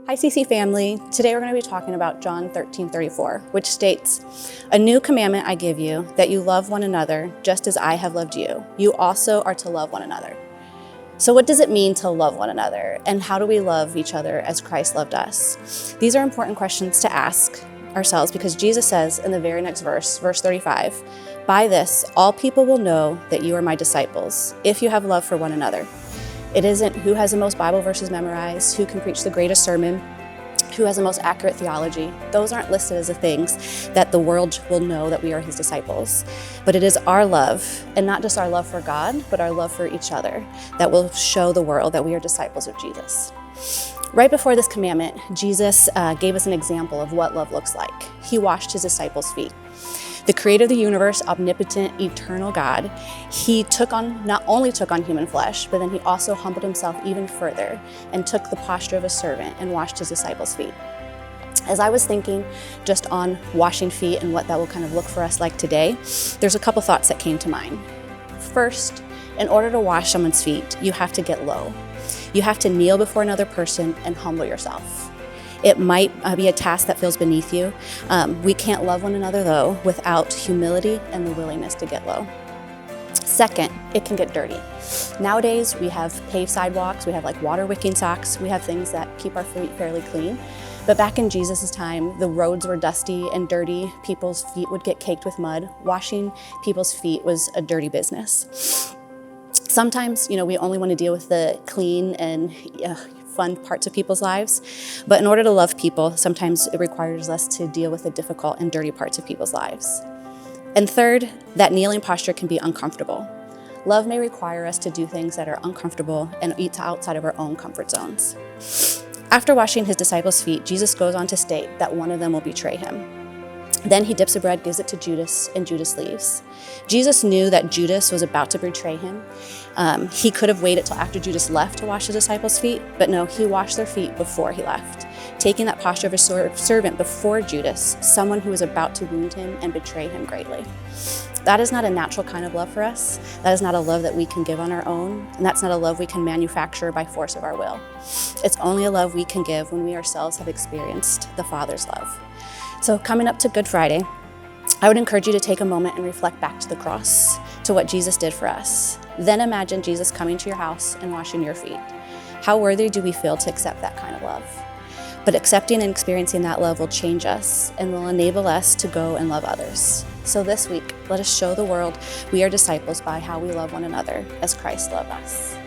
Hi CC family, today we're going to be talking about John 13:34, which states, "A new commandment I give you, that you love one another just as I have loved you. You also are to love one another." So what does it mean to love one another, and how do we love each other as Christ loved us? These are important questions to ask ourselves because Jesus says in the very next verse, verse 35, "By this all people will know that you are my disciples, if you have love for one another." It isn't who has the most Bible verses memorized, who can preach the greatest sermon, who has the most accurate theology. Those aren't listed as the things that the world will know that we are his disciples. But it is our love, and not just our love for God, but our love for each other, that will show the world that we are disciples of Jesus. Right before this commandment, Jesus gave us an example of what love looks like. He washed his disciples' feet. The creator of the universe, omnipotent, eternal God, he not only took on human flesh, but then he also humbled himself even further and took the posture of a servant and washed his disciples' feet. As I was thinking just on washing feet and what that will kind of look for us like today, there's a couple thoughts that came to mind. First, in order to wash someone's feet, you have to get low. You have to kneel before another person and humble yourself. It might be a task that feels beneath you. We can't love one another, though, without humility and the willingness to get low. Second, it can get dirty. Nowadays, we have paved sidewalks, we have like water wicking socks, we have things that keep our feet fairly clean. But back in Jesus' time, the roads were dusty and dirty. People's feet would get caked with mud. Washing people's feet was a dirty business. Sometimes, we only want to deal with the clean and fun parts of people's lives. But in order to love people, sometimes it requires us to deal with the difficult and dirty parts of people's lives. And third, that kneeling posture can be uncomfortable. Love may require us to do things that are uncomfortable and outside of our own comfort zones. After washing his disciples' feet, Jesus goes on to state that one of them will betray him. Then he dips the bread, gives it to Judas, and Judas leaves. Jesus knew that Judas was about to betray him. He could have waited till after Judas left to wash the disciples' feet, but no, he washed their feet before he left, taking that posture of a servant before Judas, someone who was about to wound him and betray him greatly. That is not a natural kind of love for us. That is not a love that we can give on our own, and that's not a love we can manufacture by force of our will. It's only a love we can give when we ourselves have experienced the Father's love. So coming up to Good Friday, I would encourage you to take a moment and reflect back to the cross, to what Jesus did for us. Then imagine Jesus coming to your house and washing your feet. How worthy do we feel to accept that kind of love? But accepting and experiencing that love will change us and will enable us to go and love others. So this week, let us show the world we are disciples by how we love one another as Christ loved us.